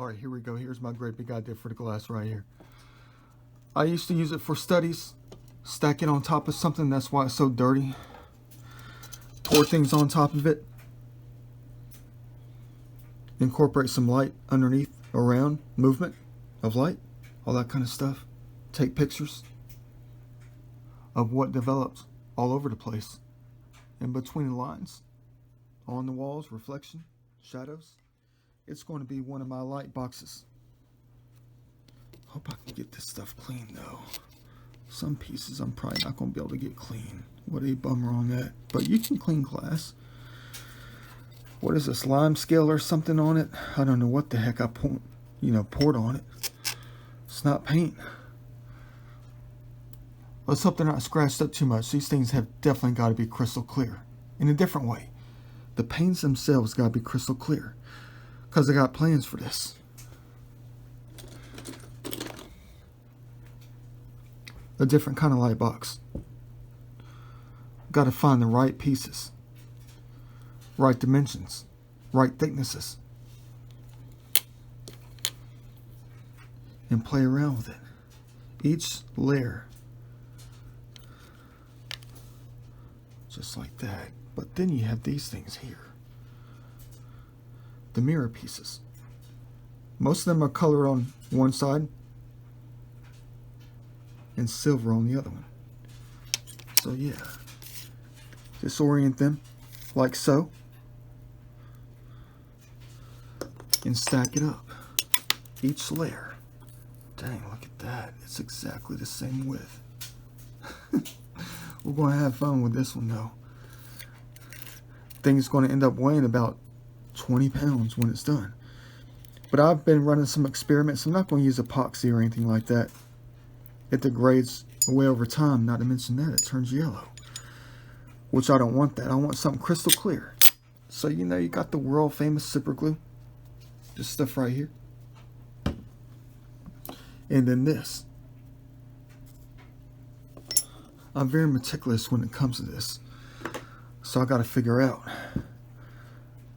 Alright, here we go. Here's my great big idea for the glass right here. I used to use it for studies. Stack it on top of something, that's why it's so dirty. Pour things on top of it. Incorporate some light underneath, around, movement of light, all that kind of stuff. Take pictures of what develops all over the place. In between the lines, on the walls, reflection, shadows. It's going to be one of my light boxes. Hope I can get this stuff clean though. Some pieces I'm probably not going to be able to get clean. What a bummer on that. But you can clean glass. What is this, lime scale or something on it? I don't know what the heck I poured on it. It's not paint. Let's hope they're not scratched up too much. These things have definitely got to be crystal clear. In a different way. The paints themselves got to be crystal clear. Because I got plans for this. A different kind of light box. Got to find the right pieces. Right dimensions. Right thicknesses. And play around with it. Each layer. Just like that. But then you have these things here. The mirror pieces. Most of them are colored on one side and silver on the other one. So yeah, disorient them like so and stack it up. Each layer. Dang, look at that. It's exactly the same width. We're going to have fun with this one though. Thing's going to end up weighing about 20 pounds when it's done. But I've been running some experiments. I'm not going to use epoxy or anything like that. It degrades away over time. Not to mention that it turns yellow, which I don't want that. I want something crystal clear. So you know, you got the world famous super glue, this stuff right here, and then this. I'm very meticulous when it comes to this, so I got to figure out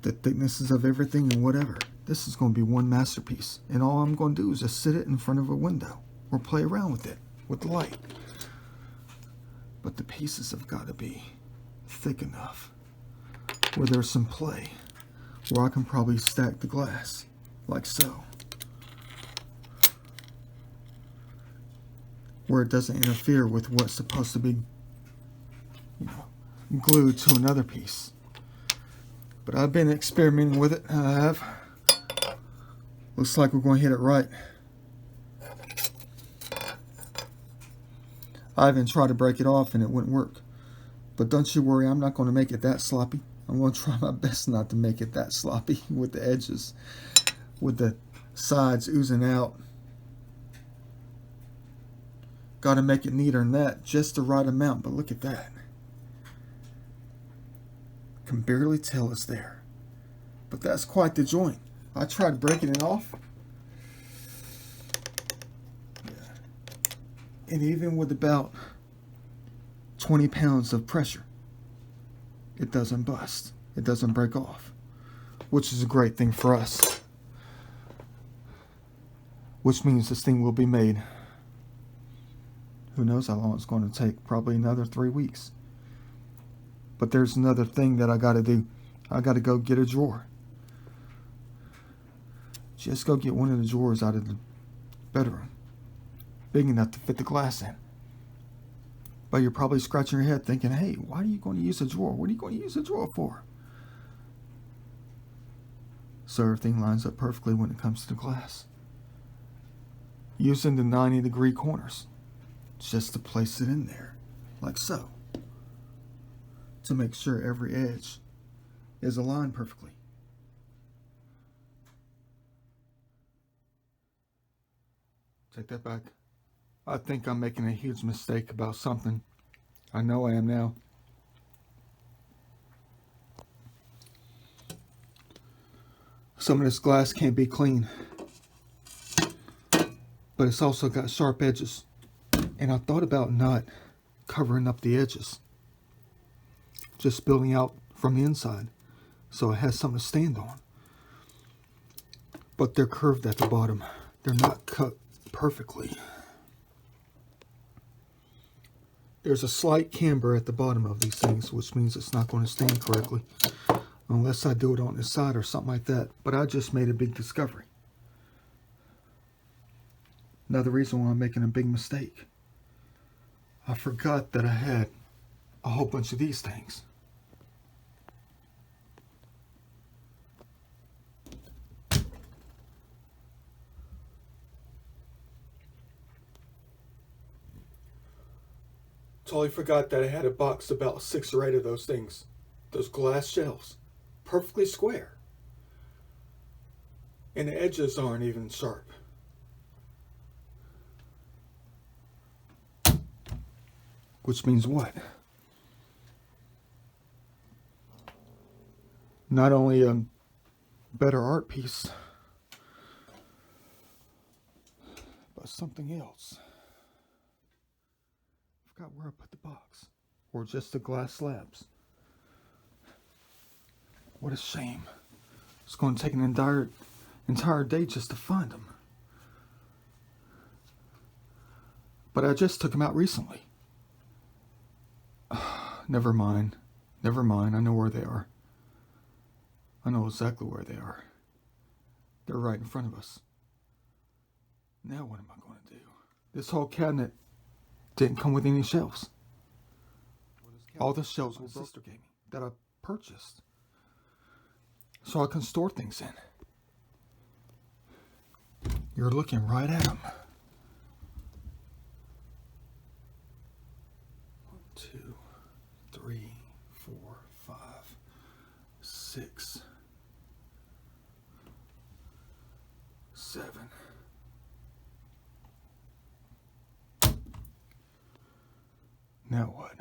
the thicknesses of everything and whatever. This is going to be one masterpiece, and all I'm going to do is just sit it in front of a window or play around with it with the light. But the pieces have got to be thick enough where there's some play, where I can probably stack the glass like so, where it doesn't interfere with what's supposed to be, you know, glued to another piece. But I've been experimenting with it. I have. Looks like we're going to hit it right. I even tried to break it off and it wouldn't work. But don't you worry, I'm not going to make it that sloppy. I'm going to try my best not to make it that sloppy with the edges, with the sides oozing out. Got to make it neater than that, just the right amount. But look at that. Can barely tell it's there, but that's quite the joint. I tried breaking it off, and even with about 20 pounds of pressure, it doesn't bust, it doesn't break off, which is a great thing for us, which means this thing will be made. Who knows how long it's going to take? Probably another 3 weeks. But there's another thing that I got to do. I got to go get a drawer. Just go get one of the drawers out of the bedroom, big enough to fit the glass in. But you're probably scratching your head thinking, hey, why are you going to use a drawer? What are you going to use a drawer for? So everything lines up perfectly when it comes to the glass. Using the 90-degree corners, just to place it in there, like so, to make sure every edge is aligned perfectly. Take that back. I think I'm making a huge mistake about something. I know I am now. Some of this glass can't be clean, but it's also got sharp edges. And I thought about not covering up the edges, just building out from the inside so it has something to stand on. but they're curved at the bottom. They're not cut perfectly. There's a slight camber at the bottom of these things, which means it's not going to stand correctly unless I do it on the side or something like that. But I just made a big discovery. Another reason why I'm making a big mistake. I forgot that I had a whole bunch of these things. Totally forgot that I had a box about 6 or 8 of those things. Those glass shelves. Perfectly square. And the edges aren't even sharp. Which means what? Not only a better art piece, but something else. I forgot where I put the box. Or just the glass slabs. What a shame. It's going to take an entire day just to find them. But I just took them out recently. Never mind. Never mind. I know where they are. I know exactly where they are. They're right in front of us. Now what am I going to do? This whole cabinet didn't come with any shelves. All the shelves my sister gave me that I purchased, so I can store things in. You're looking right at them. 1, 2, 3, 4, 5, 6, 7. Now what?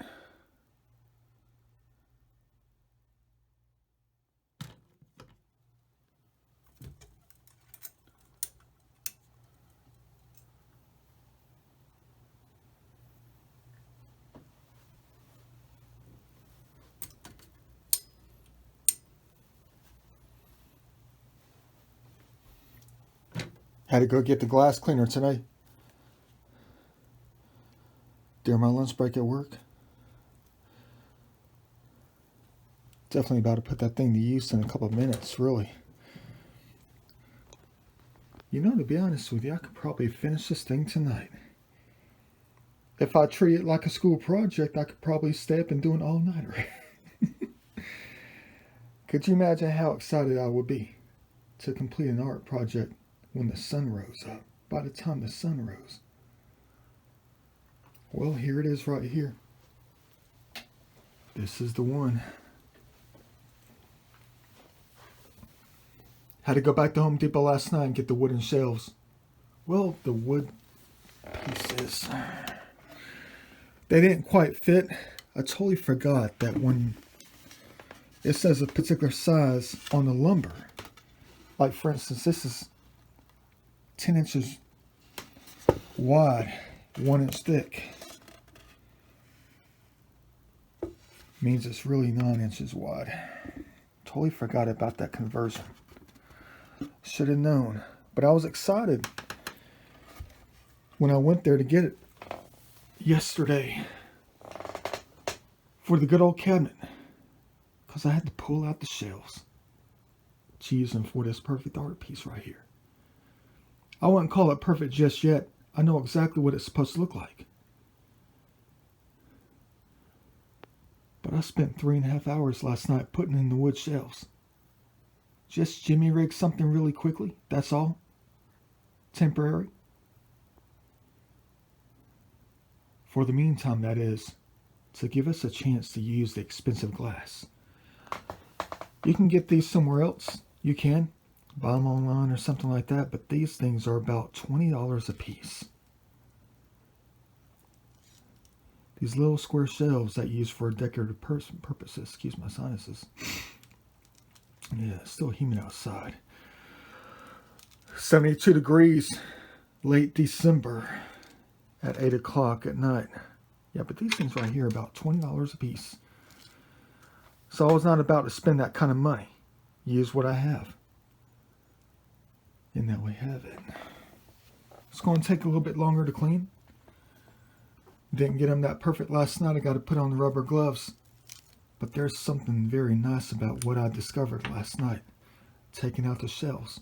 Had to go get the glass cleaner today. During my lunch break at work. Definitely about to put that thing to use in a couple of minutes, really. You know, to be honest with you, I could probably finish this thing tonight. If I treat it like a school project, I could probably stay up and do an all-nighter. Could you imagine how excited I would be to complete an art project when the sun rose up? By the time the sun rose. Well, here it is right here. This is the one. Had to go back to Home Depot last night and get the wooden shelves. Well, the wood pieces, they didn't quite fit. I totally forgot that when it says a particular size on the lumber, like for instance, this is 10 inches wide, 1 inch thick. Means it's really 9 inches wide. Totally forgot about that conversion. Should have known. But I was excited when I went there to get it yesterday for the good old cabinet. Because I had to pull out the shelves to use them for this perfect art piece right here. I wouldn't call it perfect just yet. I know exactly what it's supposed to look like. But I spent 3.5 hours last night putting in the wood shelves. Just jimmy rig something really quickly, that's all. Temporary. For the meantime, that is, to give us a chance to use the expensive glass. You can get these somewhere else. You can. Buy them online or something like that, but these things are about $20 a piece. These little square shelves that you use for decorative purposes. Excuse my sinuses. Yeah, it's still humid outside. 72 degrees, late December at 8 o'clock at night. Yeah, but these things right here are about $20 a piece. So I was not about to spend that kind of money. Use what I have. And now we have it. It's going to take a little bit longer to clean. Didn't get them that perfect last night. I got to put on the rubber gloves. But there's something very nice about what I discovered last night, taking out the shells.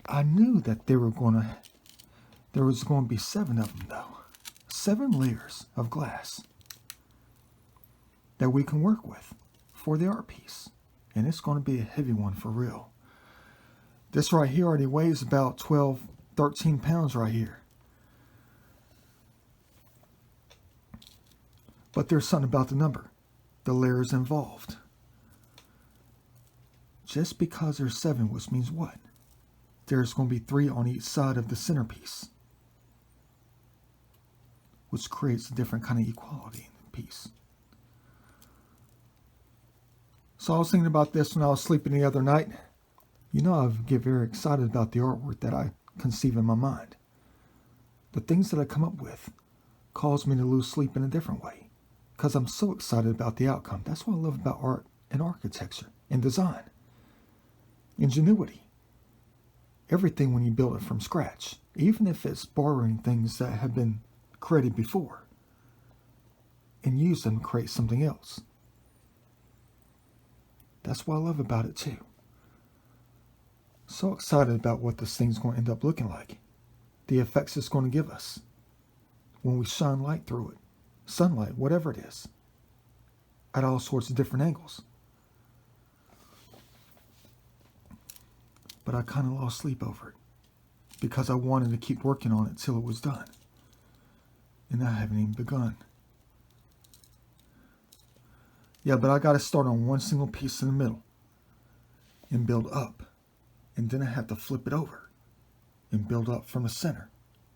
I knew that there was going to be 7 of them though. 7 layers of glass that we can work with for the art piece. And it's going to be a heavy one for real. This right here already weighs about 12, 13 pounds right here. But there's something about the number, the layers involved. Just because there's 7, which means what? There's going to be 3 on each side of the centerpiece, which creates a different kind of equality in the piece. So I was thinking about this when I was sleeping the other night. You know, I get very excited about the artwork that I conceive in my mind. The things that I come up with cause me to lose sleep in a different way, because I'm so excited about the outcome. That's what I love about art and architecture and design. Ingenuity. Everything when you build it from scratch, even if it's borrowing things that have been created before and use them to create something else. That's what I love about it too. So excited about what this thing's going to end up looking like. The effects it's going to give us when we shine light through it. Sunlight, whatever it is. At all sorts of different angles. But I kind of lost sleep over it, because I wanted to keep working on it till it was done. And I haven't even begun. Yeah, but I got to start on one single piece in the middle and build up. And then I have to flip it over and build up from the center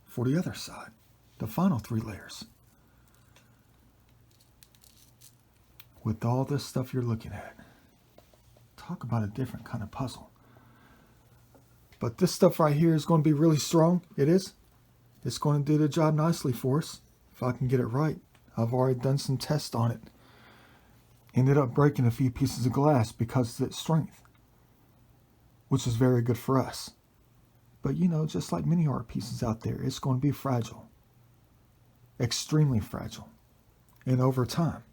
for the other side, the final 3 layers. With all this stuff you're looking at, talk about a different kind of puzzle. But this stuff right here is going to be really strong. It is. It's going to do the job nicely for us if I can get it right. I've already done some tests on it. Ended up breaking a few pieces of glass because of its strength, which is very good for us. But you know, just like many art pieces out there, it's going to be fragile. Extremely fragile. And over time,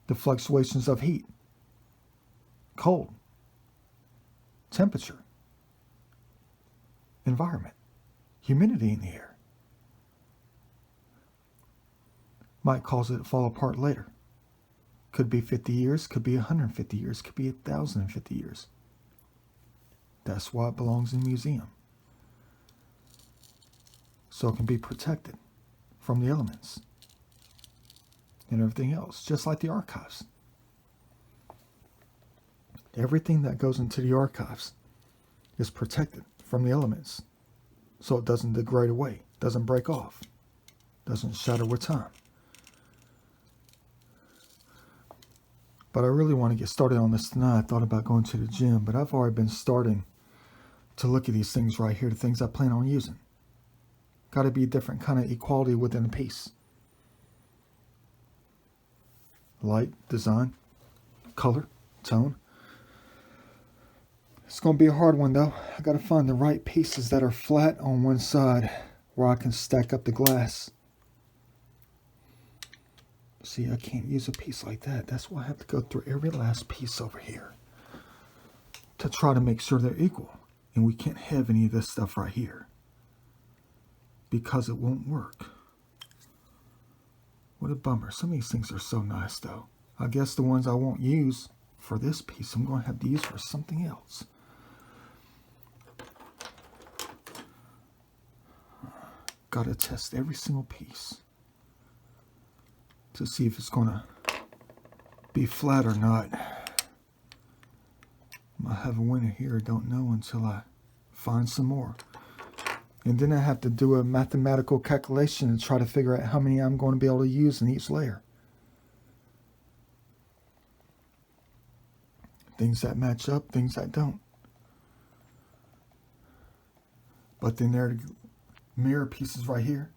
the fluctuations of heat, cold, temperature, environment, humidity in the air might cause it to fall apart later. Could be 50 years, could be 150 years, could be 1,050 years. That's why it belongs in a museum. So it can be protected from the elements and everything else, just like the archives. Everything that goes into the archives is protected from the elements, so it doesn't degrade away, doesn't break off, doesn't shatter with time. But I really want to get started on this tonight. I thought about going to the gym, but I've already been starting to look at these things right here, the things I plan on using. Got to be a different kind of equality within a piece. Light, design, color, tone. It's going to be a hard one though. I got to find the right pieces that are flat on one side where I can stack up the glass. See, I can't use a piece like that. That's why I have to go through every last piece over here to try to make sure they're equal. And we can't have any of this stuff right here because it won't work. What a bummer. Some of these things are so nice though. I guess the ones I won't use for this piece, I'm going to have to use for something else. Got to test every single piece to see if it's going to be flat or not. Might have a winner here, don't know until I find some more. And then I have to do a mathematical calculation and try to figure out how many I'm going to be able to use in each layer. Things that match up, things that don't. But then there are mirror pieces right here.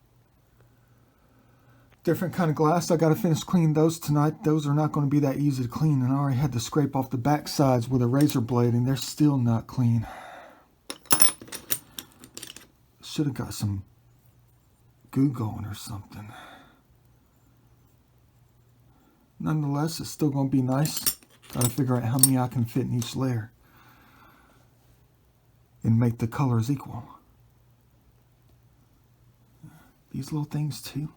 Different kind of glass. I got to finish cleaning those tonight. Those are not going to be that easy to clean, and I already had to scrape off the back sides with a razor blade, and they're still not clean. Should have got some goo going or something. Nonetheless, it's still going to be nice. Got to figure out how many I can fit in each layer and make the colors equal. These little things too.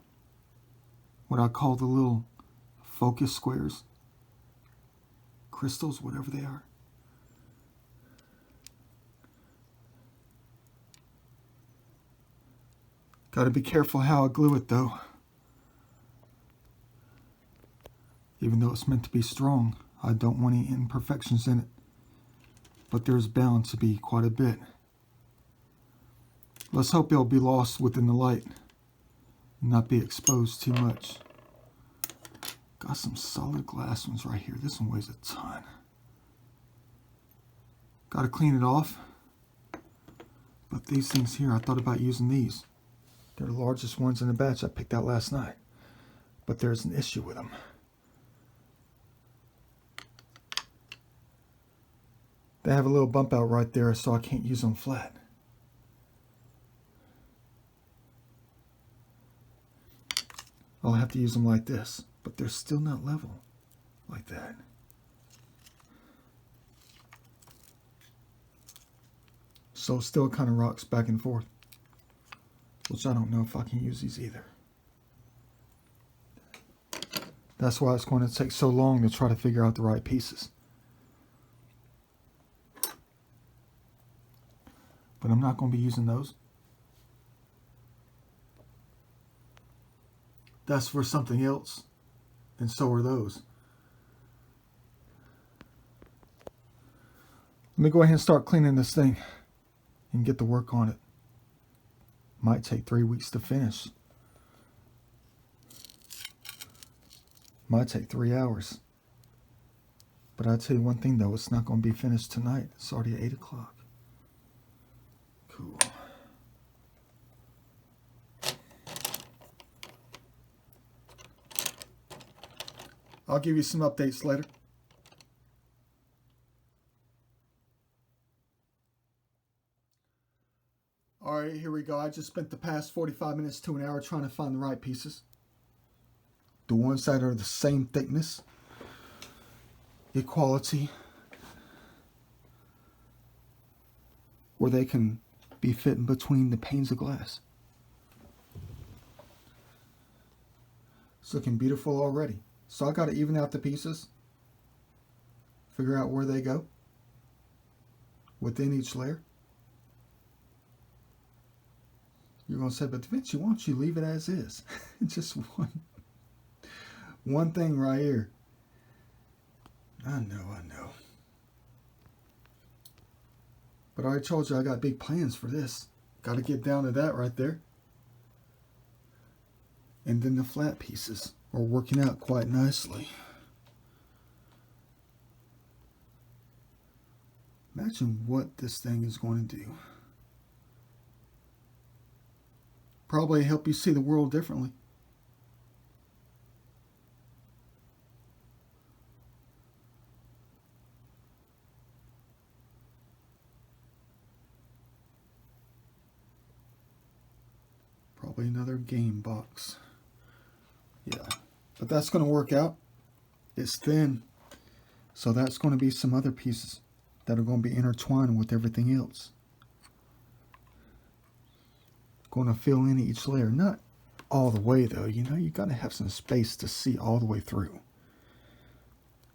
What I call the little focus squares. Crystals, whatever they are. Got to be careful how I glue it though. Even though it's meant to be strong, I don't want any imperfections in it. But there's bound to be quite a bit. Let's hope it'll be lost within the light and not be exposed too much. Got some solid glass ones right here. This one weighs a ton. Got to clean it off. But these things here, I thought about using these. They're the largest ones in the batch I picked out last night. But there's an issue with them. They have a little bump out right there, so I can't use them flat. I'll have to use them like this, but they're still not level like that. So it still kind of rocks back and forth, which I don't know if I can use these either. That's why it's going to take so long to try to figure out the right pieces. But I'm not going to be using those. That's for something else, and so are those. Let me go ahead and start cleaning this thing and get to work on it. Might take 3 weeks to finish. Might take 3 hours. But I'll tell you one thing though, it's not going to be finished tonight. It's already 8 o'clock. Cool. I'll give you some updates later. All right, here we go. I just spent the past 45 minutes to an hour trying to find the right pieces. The ones that are the same thickness, equality, where they can be fitting between the panes of glass. It's looking beautiful already. So I got to even out the pieces, figure out where they go within each layer. You're going to say, but Da Vinci, why don't you leave it as is? Just one thing right here. I know. But I already told you I got big plans for this. Got to get down to that right there. And then the flat pieces are working out quite nicely. Imagine what this thing is going to do. Probably help you see the world differently. Probably another game box. Yeah, but that's going to work out. It's thin, so that's going to be some other pieces that are going to be intertwined with everything else. Going to fill in each layer, not all the way though. You know, you got to have some space to see all the way through.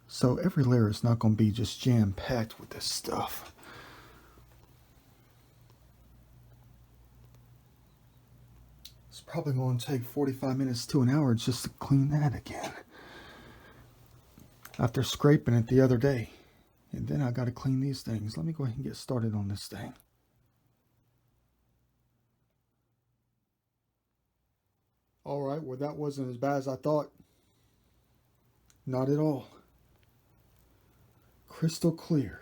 So every layer is not going to be just jam-packed with this stuff. It's probably going to take 45 minutes to an hour just to clean that again. After scraping it the other day. And then I got to clean these things. Let me go ahead and get started on this thing. Alright, well that wasn't as bad as I thought. Not at all. Crystal clear.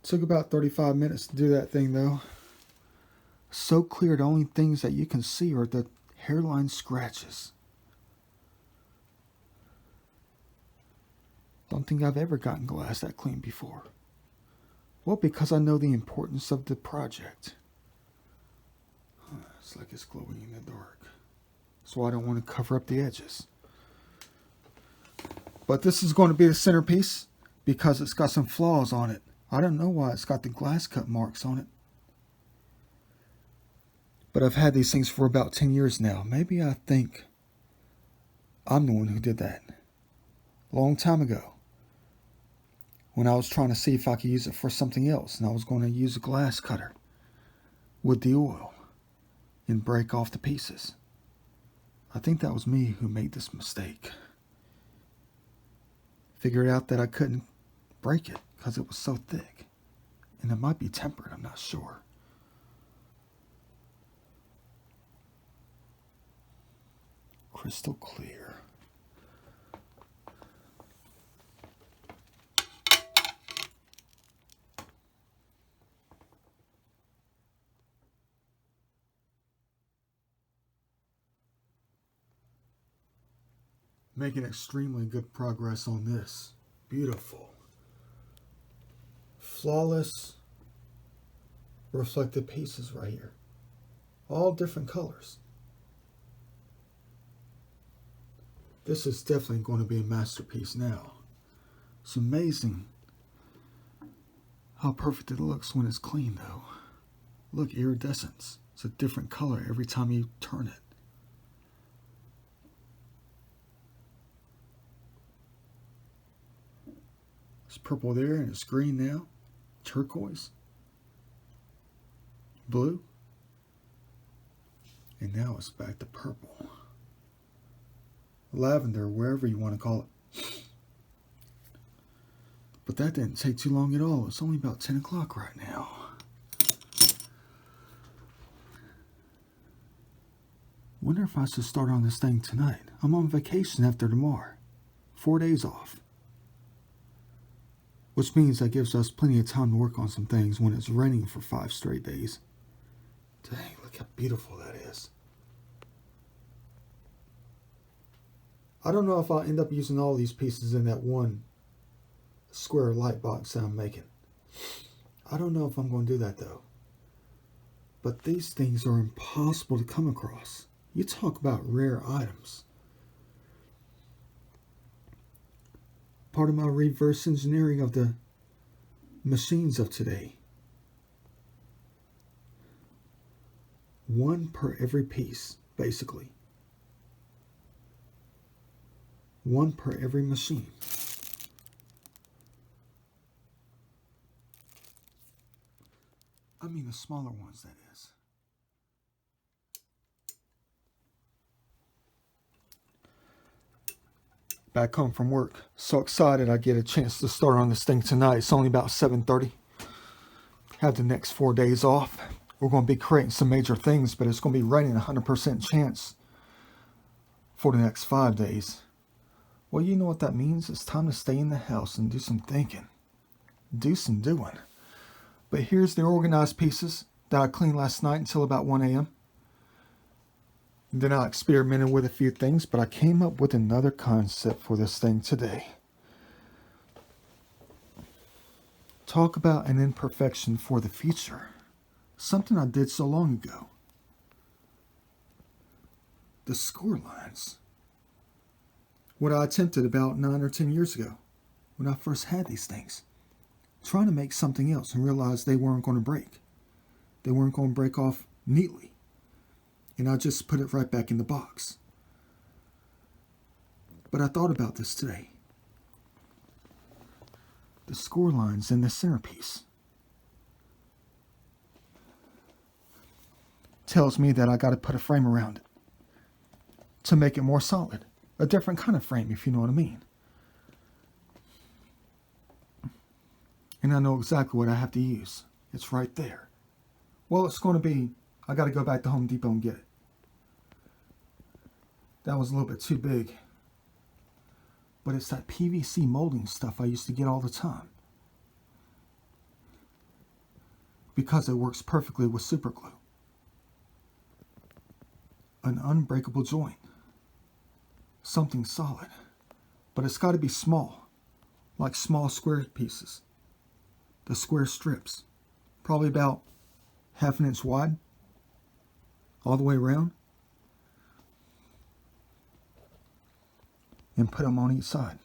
Took about 35 minutes to do that thing though. So clear, the only things that you can see are the hairline scratches. Don't think I've ever gotten glass that clean before. Well, because I know the importance of the project. It's like it's glowing in the dark. So I don't want to cover up the edges. But this is going to be the centerpiece because it's got some flaws on it. I don't know why it's got the glass cut marks on it. But I've had these things for about 10 years now. Maybe I think I'm the one who did that. A long time ago. When I was trying to see if I could use it for something else. And I was going to use a glass cutter with the oil and break off the pieces. I think that was me who made this mistake. Figured out that I couldn't break it because it was so thick. And it might be tempered, I'm not sure. Crystal clear. Making extremely good progress on this. Beautiful. Flawless reflective pieces right here. All different colors. This is definitely going to be a masterpiece now. It's amazing how perfect it looks when it's clean though. Look, iridescence. It's a different color every time you turn it. It's purple there and it's green now. Turquoise. Blue. And now it's back to purple. Lavender, wherever you want to call it. But that didn't take too long at all. It's only about 10 o'clock right now. Wonder if I should start on this thing tonight. I'm on vacation after tomorrow. 4 days off. Which means that gives us plenty of time to work on some things when it's raining for 5 straight days. Dang, look how beautiful that is. I don't know if I'll end up using all these pieces in that one square light box that I'm making. I don't know if I'm going to do that though. But these things are impossible to come across. You talk about rare items. Part of my reverse engineering of the machines of today. One per every piece, basically. One per every machine. I mean the smaller ones, that is. Back home from work. So excited I get a chance to start on this thing tonight. It's only about 7:30. Have the next 4 days off. We're going to be creating some major things, but it's going to be raining 100% chance for the next 5 days. Well, you know what that means. It's time to stay in the house and do some thinking. Do some doing. But here's the organized pieces that I cleaned last night until about 1 a.m. Then I experimented with a few things, but I came up with another concept for this thing today. Talk about an imperfection for the future. Something I did so long ago. The score lines. What I attempted about 9 or 10 years ago when I first had these things. Trying to make something else and realized they weren't going to break. They weren't going to break off neatly. And I just put it right back in the box. But I thought about this today. The score lines in the centerpiece. Tells me that I got to put a frame around it. To make it more solid. A different kind of frame, if you know what I mean. And I know exactly what I have to use. It's right there. Well, it's going to be, I got to go back to Home Depot and get it. That was a little bit too big. But it's that PVC molding stuff I used to get all the time. Because it works perfectly with super glue. An an unbreakable joint. Something solid. But it's got to be small. Like small square pieces. The square strips. Probably about 1/2 inch wide. All the way around. And put them on each side.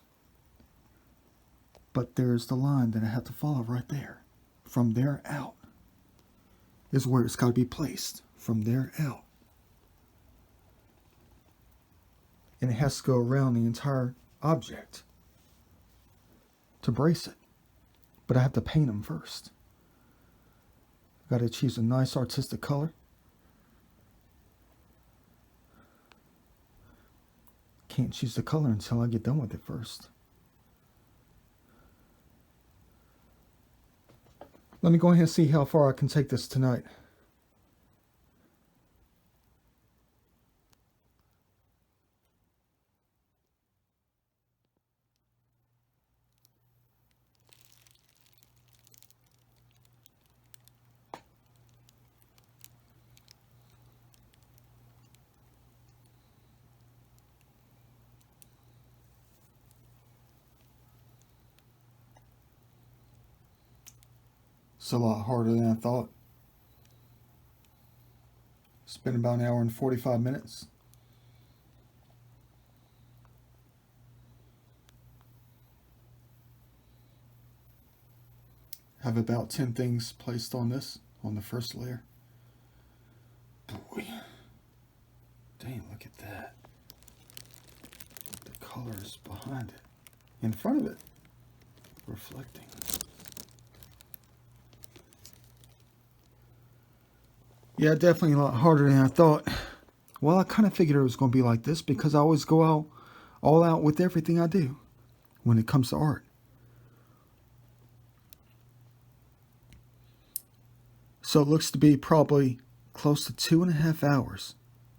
But there's the line that I have to follow right there. From there out is where it's got to be placed. From there out. And it has to go around the entire object to brace it. But I have to paint them first. I've got to choose a nice artistic color. Can't choose the color until I get done with it first. Let me go ahead and see how far I can take this tonight. It's a lot harder than I thought. It's been about an hour and 45 minutes. Have about 10 things placed on this, on the first layer. Boy. Dang, look at that. The colors behind it. In front of it. Reflecting. Yeah, definitely a lot harder than I thought. Well, I kind of figured it was going to be like this because I always go all out with everything I do when it comes to art. So it looks to be probably close to 2.5 hours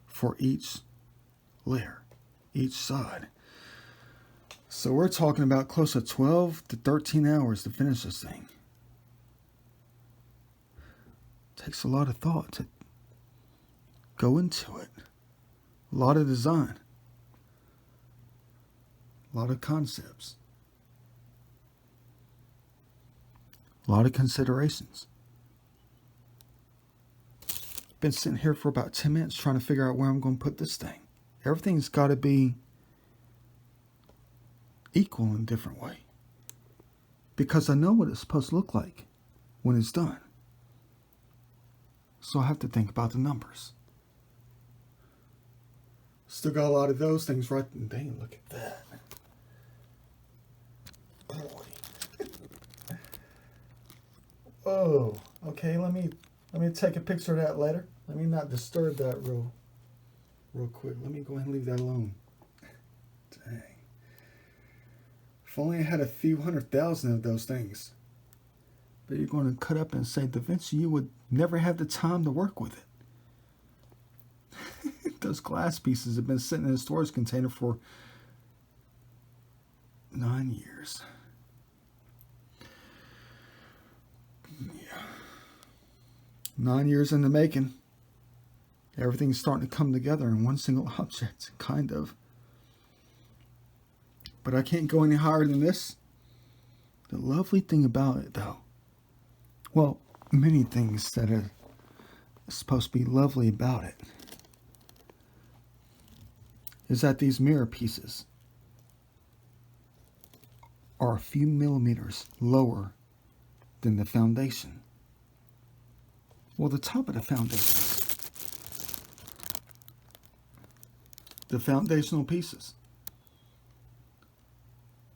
for each layer, each side. So we're talking about close to 12 to 13 hours to finish this thing. Takes a lot of thought to go into it. A lot of design. A lot of concepts. A lot of considerations. Been sitting here for about 10 minutes trying to figure out where I'm going to put this thing. Everything's got to be equal in a different way. Because I know what it's supposed to look like when it's done. So I have to think about the numbers. Still got a lot of those things right. Dang, look at that. Boy. Oh, okay, let me take a picture of that later. Let me not disturb that real quick. Let me go ahead and leave that alone. Dang. If only I had a few 100,000 of those things. But you're going to cut up and say, Da Vinci, you would never have the time to work with it. Those glass pieces have been sitting in a storage container for 9 years. Yeah. 9 years in the making. Everything's starting to come together in one single object, kind of. But I can't go any higher than this. The lovely thing about it, though, well, many things that are supposed to be lovely about it, is that these mirror pieces are a few millimeters lower than the foundation. Well, the top of the foundation, the foundational pieces,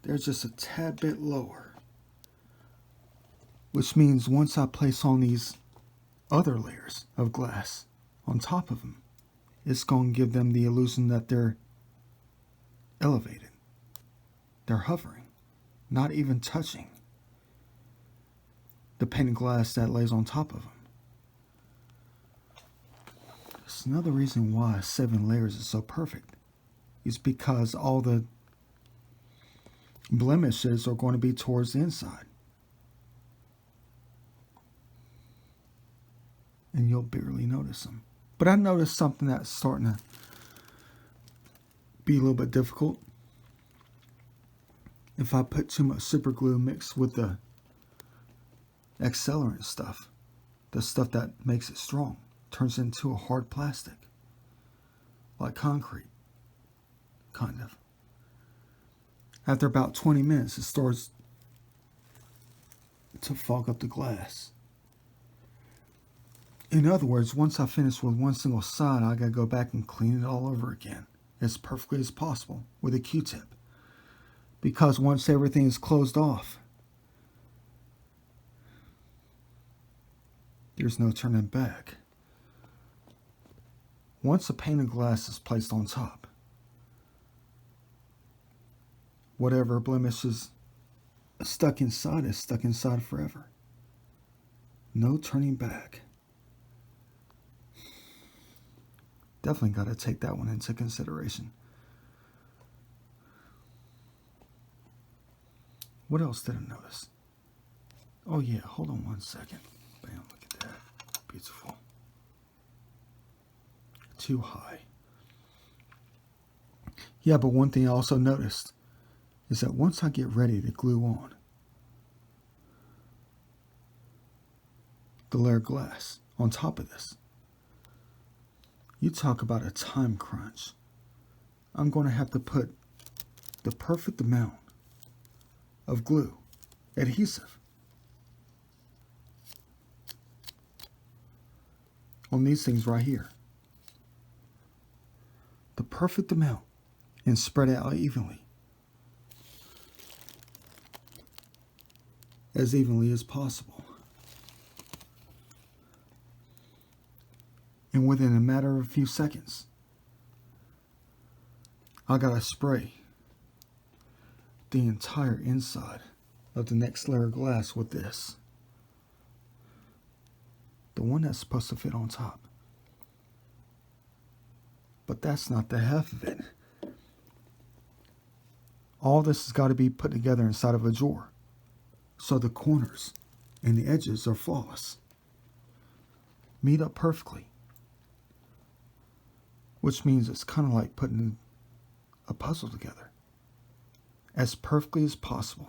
they're just a tad bit lower. Which means once I place on these other layers of glass on top of them, it's going to give them the illusion that they're elevated. They're hovering, not even touching the painted glass that lays on top of them. It's another reason why 7 layers is so perfect. Is because all the blemishes are going to be towards the inside. And you'll barely notice them. But I noticed something that's starting to be a little bit difficult. If I put too much super glue mixed with the accelerant stuff, the stuff that makes it strong, turns into a hard plastic, like concrete, kind of. After about 20 minutes, it starts to fog up the glass. In other words, once I finish with one single side, I gotta go back and clean it all over again as perfectly as possible with a Q-tip. Because once everything is closed off, there's no turning back. Once a pane of glass is placed on top, whatever blemish is stuck inside is stuck inside forever. No turning back. Definitely got to take that one into consideration. What else did I notice? Oh yeah, hold on one second. Bam, look at that. Beautiful. Too high. Yeah, but one thing I also noticed is that once I get ready to glue on the layer of glass on top of this, you talk about a time crunch. I'm going to have to put the perfect amount of glue, adhesive, on these things right here. The perfect amount, and spread it out evenly. As evenly as possible. And within a matter of a few seconds, I gotta spray the entire inside of the next layer of glass with this. The one that's supposed to fit on top. But that's not the half of it. All this has got to be put together inside of a drawer, so the corners and the edges are flawless. Meet up perfectly. Which means it's kind of like putting a puzzle together as perfectly as possible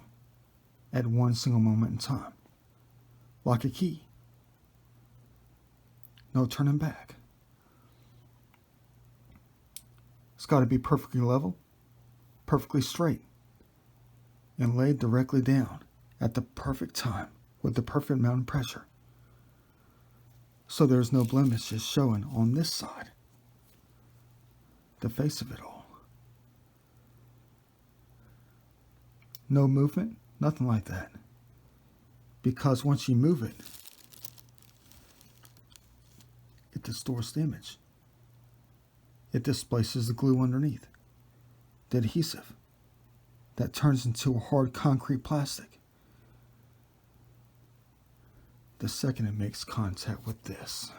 at one single moment in time. Like a key. No turning back. It's got to be perfectly level, perfectly straight, and laid directly down at the perfect time with the perfect amount of pressure. So there's no blemishes showing on this side. The face of it all. No movement, nothing like that. Because once you move it, it distorts the image. It displaces the glue underneath, the adhesive, that turns into a hard concrete plastic. The second it makes contact with this.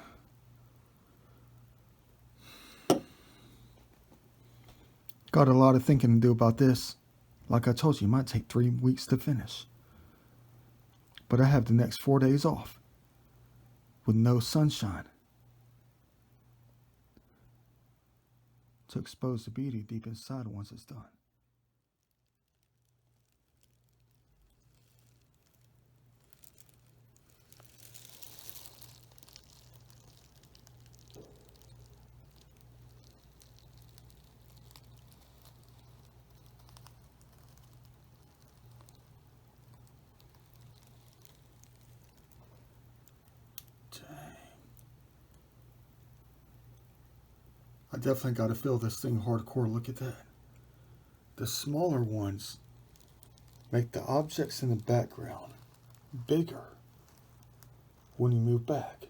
Got a lot of thinking to do about this. Like I told you, it might take 3 weeks to finish. But I have the next 4 days off with no sunshine to expose the beauty deep inside once it's done. I definitely got to feel this thing hardcore. Look at that. The smaller ones make the objects in the background bigger when you move back.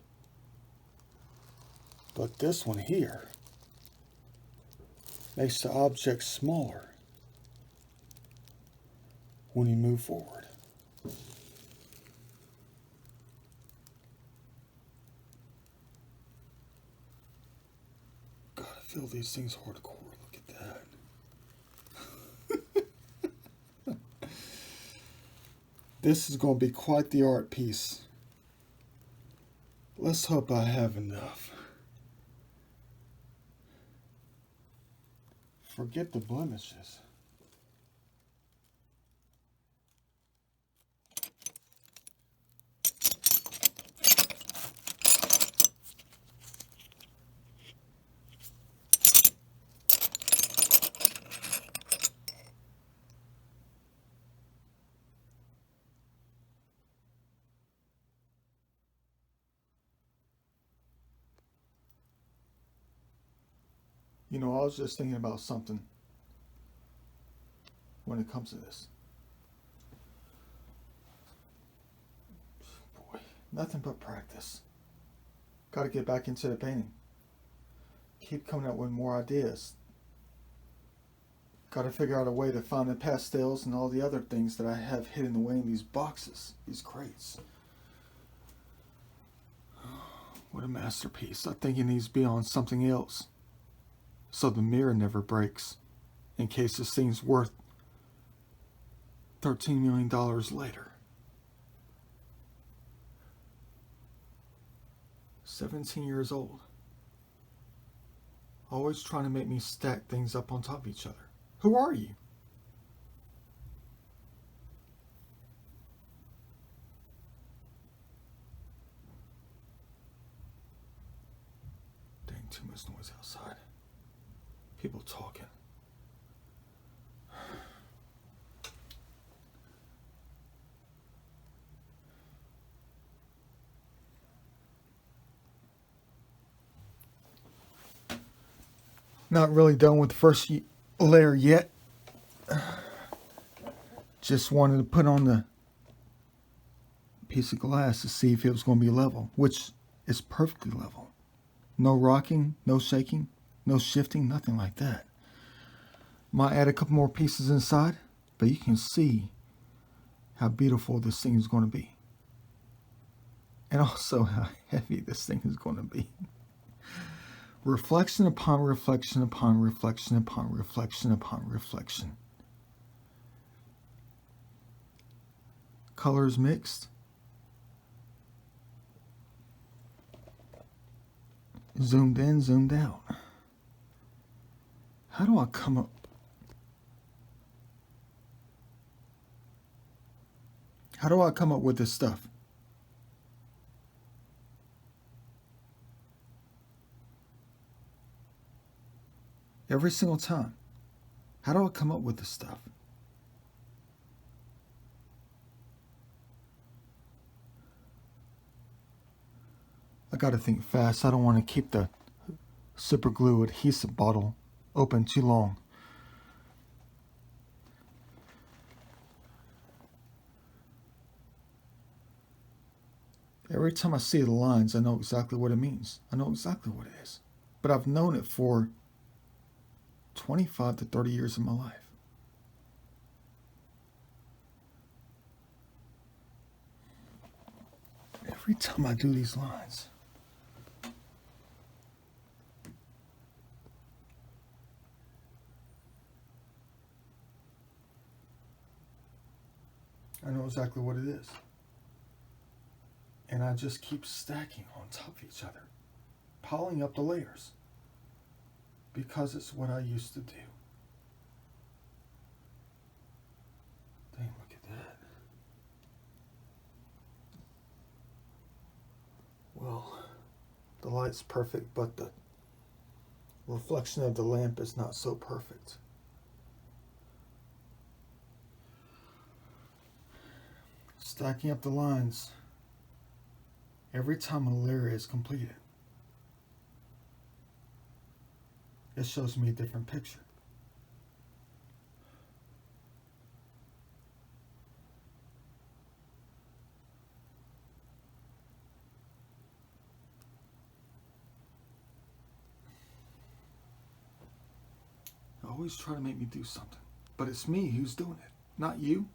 But this one here makes the objects smaller when you move forward. Feel these things hardcore. Look at that. This is going to be quite the art piece. Let's hope I have enough. Forget the blemishes. You know, I was just thinking about something when it comes to this. Boy, nothing but practice. Got to get back into the painting. Keep coming up with more ideas. Got to figure out a way to find the pastels and all the other things that I have hidden away in these boxes, these crates. What a masterpiece. I think it needs to be on something else, so the mirror never breaks, in case this thing's worth $13 million later. 17 years old. Always trying to make me stack things up on top of each other. Who are you? Dang, too much noise outside. People talking. Not really done with the first layer yet. Just wanted to put on the piece of glass to see if it was going to be level, which is perfectly level. No rocking, no shaking, no shifting, nothing like that. Might add a couple more pieces inside, but you can see how beautiful this thing is going to be. And also how heavy this thing is going to be. Reflection upon reflection upon reflection upon reflection upon reflection. Colors mixed. Zoomed in, zoomed out. How do I come up? How do I come up with this stuff? Every single time. How do I come up with this stuff? I gotta think fast. I don't want to keep the super glue adhesive bottle open too long. Every time I see the lines, I know exactly what it means. I know exactly what it is. But I've known it for 25 to 30 years of my life. Every time I do these lines, I know exactly what it is. And I just keep stacking on top of each other, piling up the layers, because it's what I used to do. Dang, look at that. Well, the light's perfect, but the reflection of the lamp is not so perfect. Stacking up the lines every time a layer is completed. It shows me a different picture. Always try to make me do something, but it's me who's doing it, not you.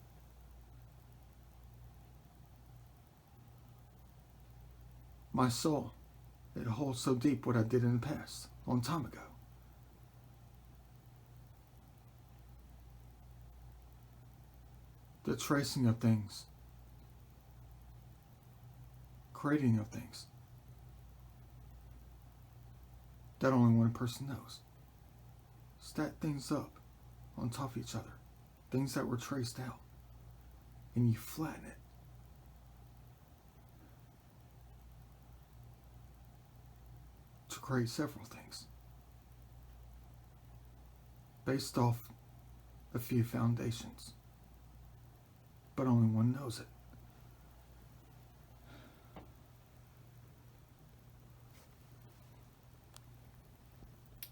My soul, it holds so deep what I did in the past, a long time ago. The tracing of things, creating of things, that only one person knows. stack things up on top of each other, things that were traced out, and you flatten it. To create several things based off a few foundations, but only one knows it.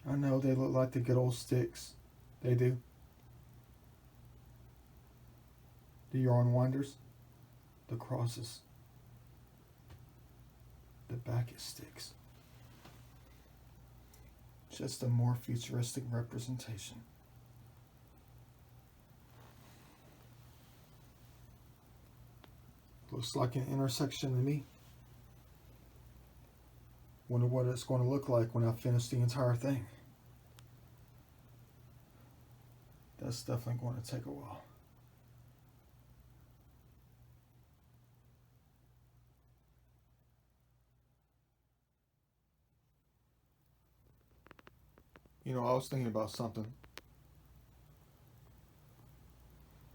I know they look like the good old sticks. They do. The yarn winders, the crosses, the Beckett sticks. Just a more futuristic representation. Looks like an intersection to me. Wonder what it's going to look like when I finish the entire thing. That's definitely going to take a while. You know, I was thinking about something.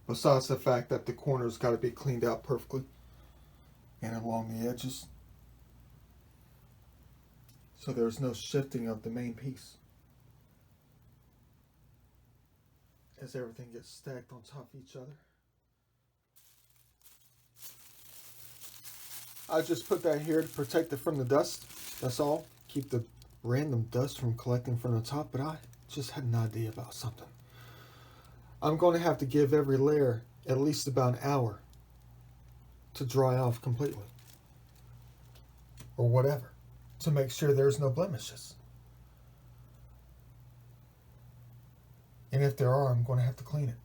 Besides the fact that the corners got to be cleaned out perfectly and along the edges, so there's no shifting of the main piece as everything gets stacked on top of each other. I just put that here to protect it from the dust. That's all. Keep the random dust from collecting from the top, but I just had an idea about something. I'm going to have to give every layer at least about an hour to dry off completely, or whatever, to make sure there's no blemishes. And if there are, I'm going to have to clean it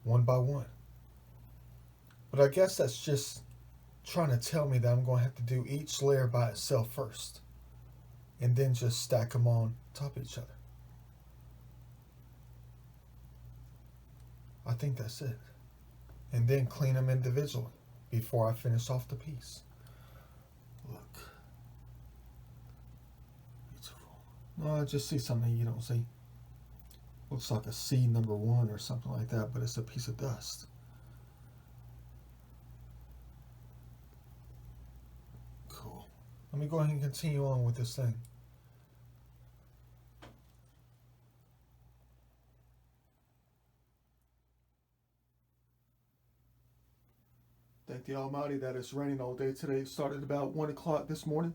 one by one. But I guess that's just trying to tell me that I'm going to have to do each layer by itself first, and then just stack them on top of each other. I think that's it. And then clean them individually before I finish off the piece. Look. Beautiful. No, I just see something you don't see. Looks like a C number 1 or something like that, but it's a piece of dust. Cool. Let me go ahead and continue on with this thing. Thank the Almighty that it's raining all day today. It started about 1 o'clock this morning.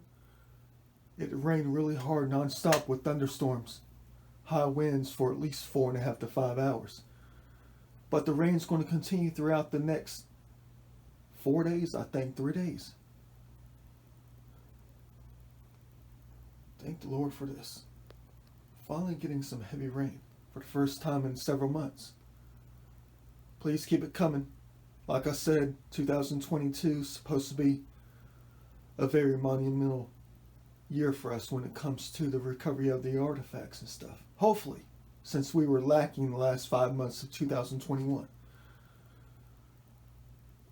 It rained really hard non-stop with thunderstorms. High winds for at least 4.5 to 5 hours. But the rain's going to continue throughout the next 4 days, I think 3 days. Thank the Lord for this. Finally getting some heavy rain for the first time in several months. Please keep it coming. Like I said, 2022 is supposed to be a very monumental year for us when it comes to the recovery of the artifacts and stuff. Hopefully, since we were lacking the last 5 months of 2021.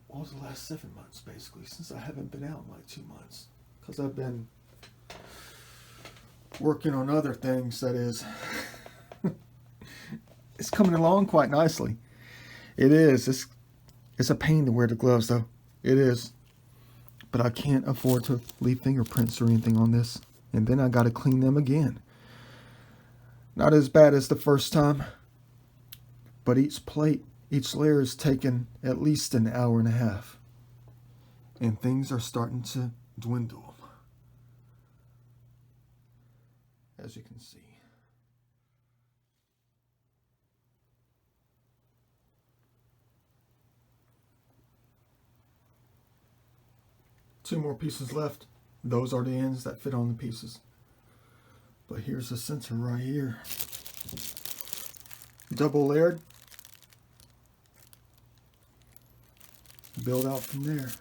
What was the last 7 months, basically, since I haven't been out in like 2 months? Because I've been working on other things, that is. It's coming along quite nicely. It is. It's a pain to wear the gloves, though. It is. But I can't afford to leave fingerprints or anything on this. And then I got to clean them again. Not as bad as the first time. But each layer is taking at least an hour and a half. And things are starting to dwindle. As you can see. Two more pieces left. Those are the ends that fit on the pieces. But here's the center right here. Double layered. Build out from there.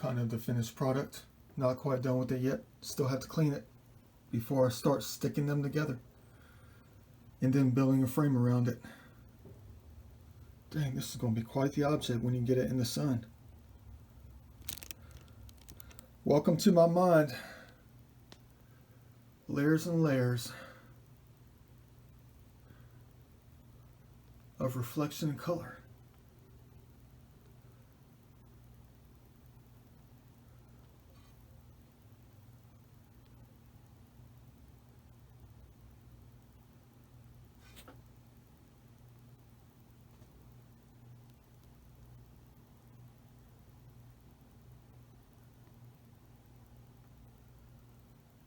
kind of the finished product. Not quite done with it yet. Still have to clean it before I start sticking them together and then building a frame around it. Dang, this is going to be quite the object when you get it in the sun. Welcome to my mind. Layers and layers of reflection and color.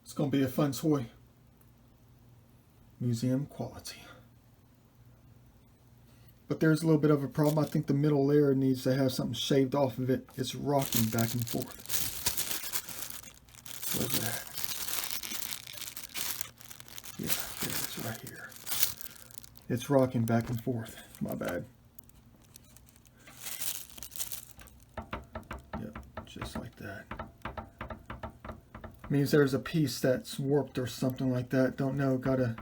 It's going to be a fun toy. Museum quality. But there's a little bit of a problem. I think the middle layer needs to have something shaved off of it. It's rocking back and forth. Where's it at? Yeah, there it's right here. It's rocking back and forth. My bad. Yep, just like that. Means there's a piece that's warped or something like that. Don't know. Gotta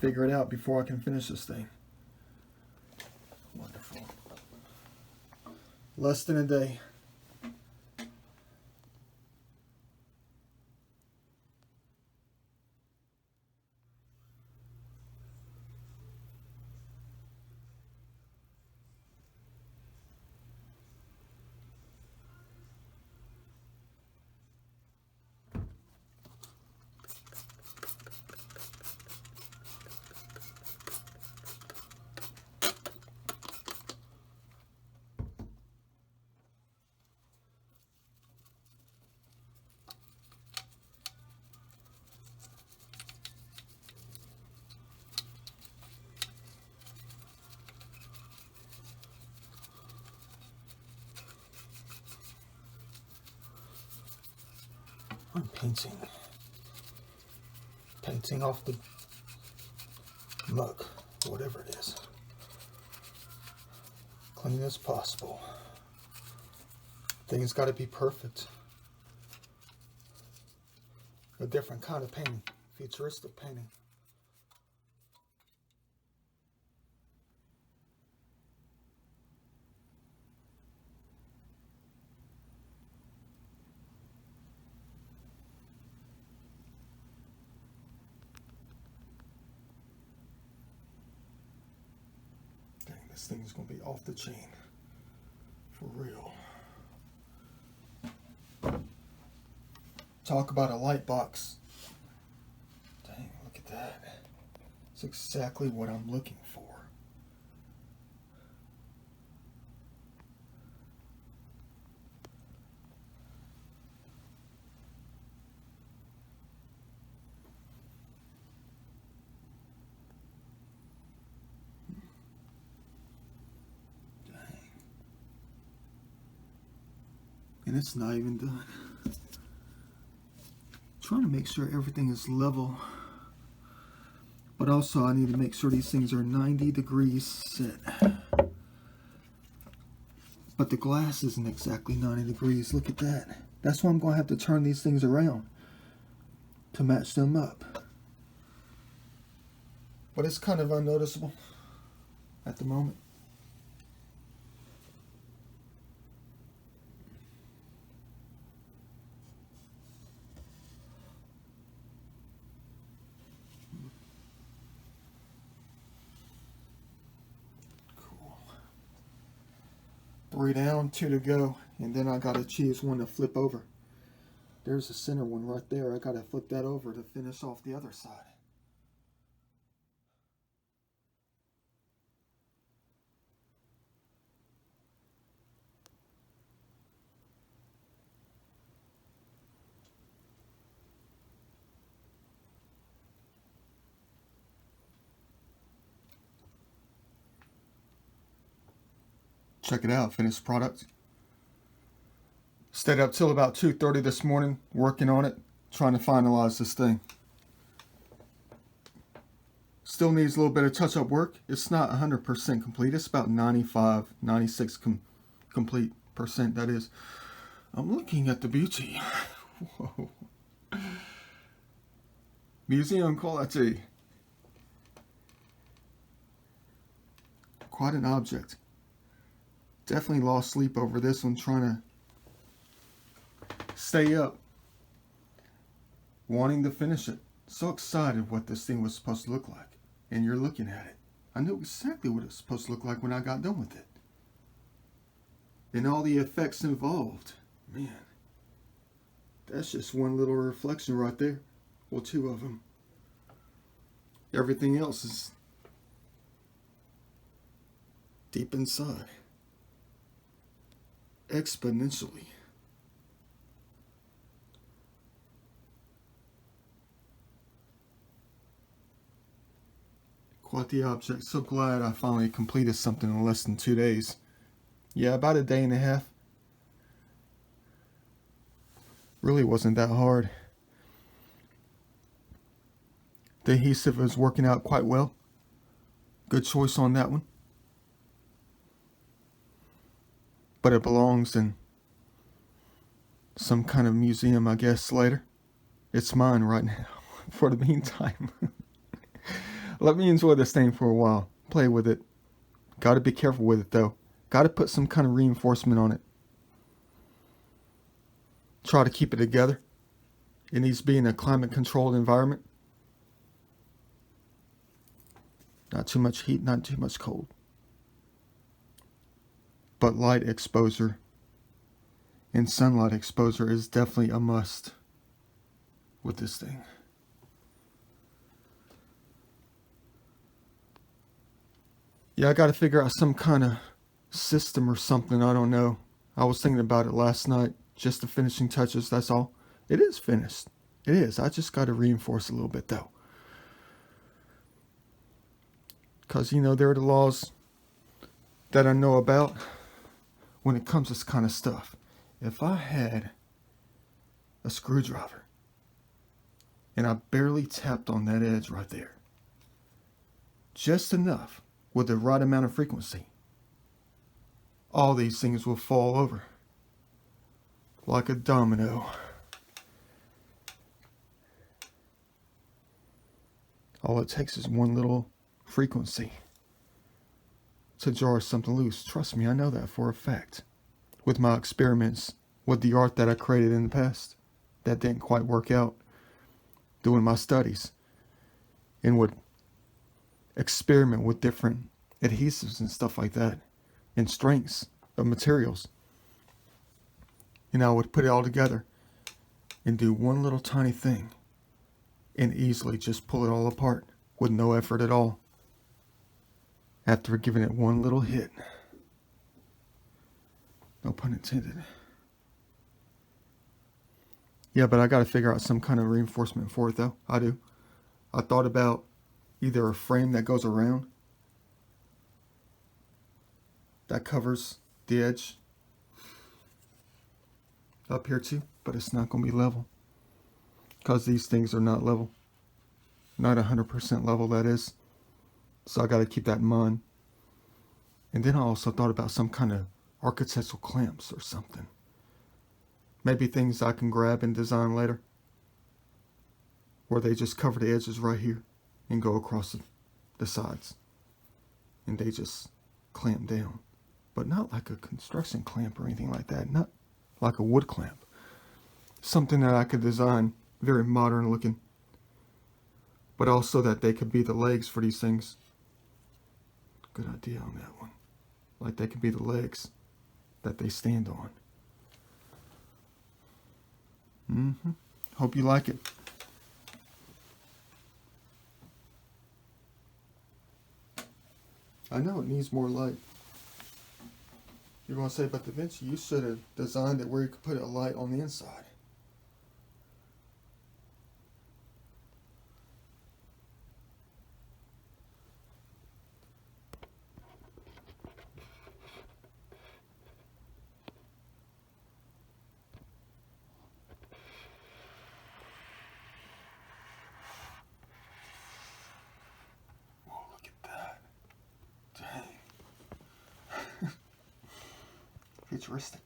figure it out before I can finish this thing. Wonderful. Less than a day. I'm painting off the muck, whatever it is, clean as possible. Things got to be perfect. A different kind of painting, futuristic painting. This thing is going to be off the chain. For real. Talk about a light box. Dang, look at that. It's exactly what I'm looking for. And it's not even done. Trying to make sure everything is level. But also I need to make sure these things are 90 degrees set. But the glass isn't exactly 90 degrees. Look at that. That's why I'm going to have to turn these things around to match them up. But it's kind of unnoticeable at the moment. Cool. 3 down, 2 to go, and then I gotta choose one to flip over. There's the center one right there. I gotta flip that over to finish off the other side. Check it out, finished product. Stayed up till about 2:30 this morning working on it, trying to finalize this thing. Still needs a little bit of touch-up work. It's not 100% complete. It's about 95, 96 complete percent, that is. I'm looking at the beauty. Whoa. Museum quality. Quite an object. Definitely lost sleep over this one, trying to stay up, wanting to finish it. So excited what this thing was supposed to look like. And you're looking at it. I knew exactly what it was supposed to look like when I got done with it. And all the effects involved. Man, that's just one little reflection right there. Well, two of them. Everything else is deep inside. Exponentially. Quite the object. So glad I finally completed something in less than 2 days. Yeah, about a day and a half. Really wasn't that hard. The adhesive is working out quite well. Good choice on that one. But it belongs in some kind of museum, I guess, later. It's mine right now, for the meantime. Let me enjoy this thing for a while. Play with it. Gotta be careful with it, though. Gotta put some kind of reinforcement on it. Try to keep it together. It needs to be in a climate-controlled environment. Not too much heat, not too much cold. But light exposure and sunlight exposure is definitely a must with this thing. Yeah, I got to figure out some kind of system or something. I don't know. I was thinking about it last night. Just the finishing touches, that's all. It is finished. It is. I just got to reinforce a little bit, though. Because, you know, there are the laws that I know about when it comes to this kind of stuff. If I had a screwdriver and I barely tapped on that edge right there, just enough with the right amount of frequency, all these things will fall over like a domino. All it takes is one little frequency to jar something loose. Trust me, I know that for a fact. With my experiments with the art that I created in the past that didn't quite work out, doing my studies, and would experiment with different adhesives and stuff like that, and strengths of materials. And I would put it all together and do one little tiny thing and easily just pull it all apart with no effort at all after giving it one little hit. No pun intended. Yeah, but I got to figure out some kind of reinforcement for it, though. I do. I thought about either a frame that goes around that covers the edge up here too, but it's not going to be level because these things are not level. Not 100% level, that is. So I got to keep that in mind. And then I also thought about some kind of architectural clamps or something. Maybe things I can grab and design later, where they just cover the edges right here and go across the sides. And they just clamp down. But not like a construction clamp or anything like that. Not like a wood clamp. Something that I could design very modern looking. But also that they could be the legs for these things. Good idea on that one. Like they could be the legs that they stand on. Hope you like it. I know it needs more light. You're going to say, but Da Vinci, you should have designed it where you could put a light on the inside. Whoa, look at that. Dang. Futuristic.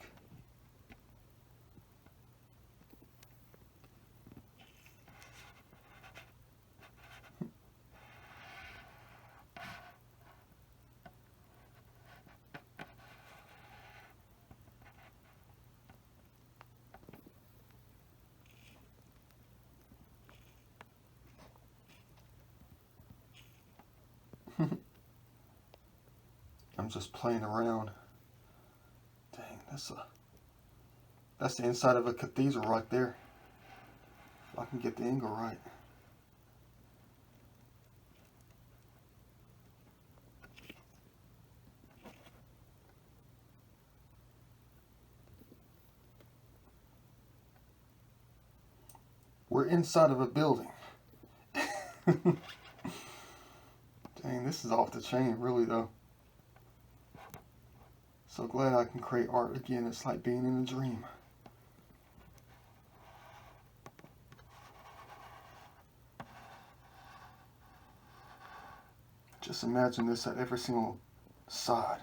I'm just playing around. Dang, that's the inside of a cathedral right there. If I can get the angle right. We're inside of a building. Dang, this is off the chain, really, though. So glad I can create art again. It's like being in a dream. Just imagine this at every single side.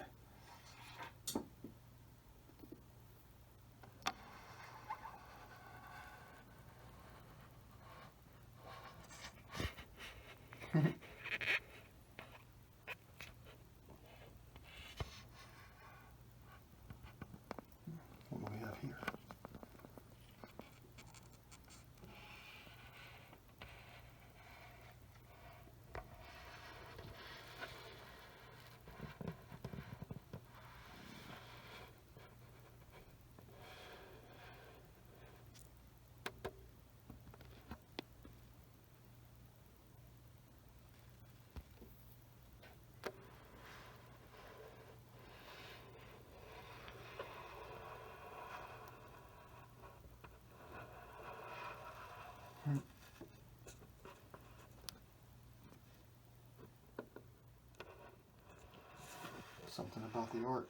What do we have here? Something about the art.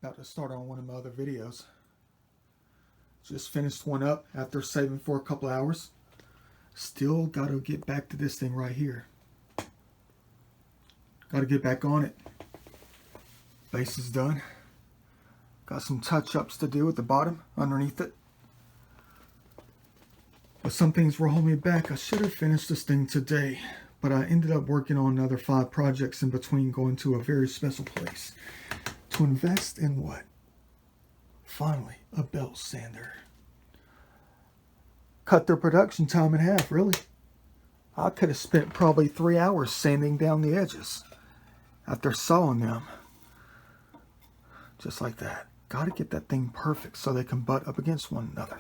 About to start on one of my other videos. Just finished one up after saving for a couple hours. Still got to get back to this thing right here. Got to get back on it. Base is done. Got some touch-ups to do at the bottom, underneath it. But some things were holding me back. I should have finished this thing today, but I ended up working on another 5 projects in between, going to a very special place to invest in what? Finally, a belt sander. Cut their production time in half, really. I could have spent probably 3 hours sanding down the edges after sawing them. Just like that. Got to get that thing perfect so they can butt up against one another.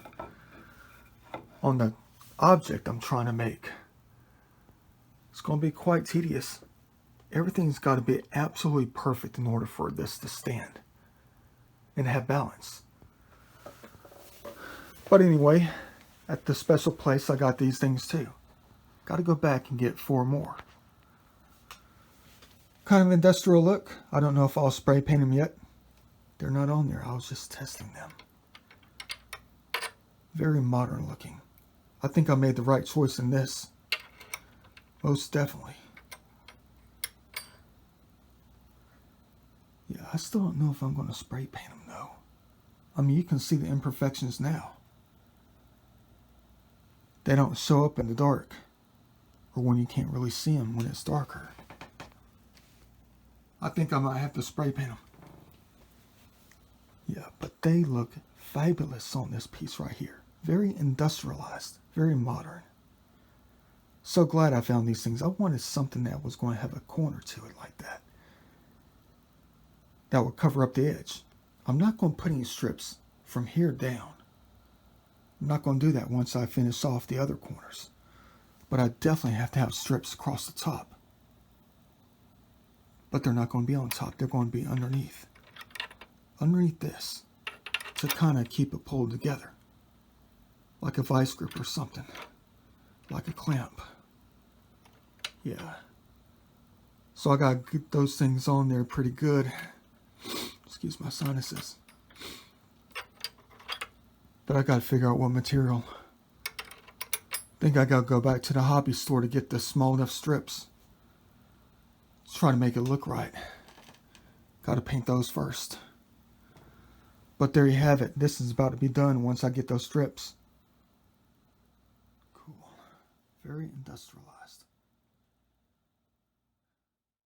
On the object I'm trying to make. It's going to be quite tedious. Everything's got to be absolutely perfect in order for this to stand and have balance. But anyway, at the special place I got these things too. Got to go back and get 4 more. Kind of industrial look. I don't know if I'll spray paint them yet. They're not on there. I was just testing them. Very modern looking. I think I made the right choice in this. Most definitely. Yeah, I still don't know if I'm going to spray paint them though. I mean, you can see the imperfections now. They don't show up in the dark, or when you can't really see them when it's darker. I think I might have to spray paint them. Yeah, but they look fabulous on this piece right here. Very industrialized, very modern. So glad I found these things. I wanted something that was going to have a corner to it like that. That would cover up the edge. I'm not going to put any strips from here down. I'm not going to do that once I finish off the other corners. But I definitely have to have strips across the top. But they're not going to be on top. They're going to be underneath. Underneath this. To kind of keep it pulled together. Like a vice grip or something. Like a clamp. Yeah. So I got to get those things on there pretty good. Excuse my sinuses. But I got to figure out what material. I think I got to go back to the hobby store to get the small enough strips. Let's try to make it look right. Got to paint those first. But there you have it. This is about to be done once I get those strips. Cool. Very industrialized.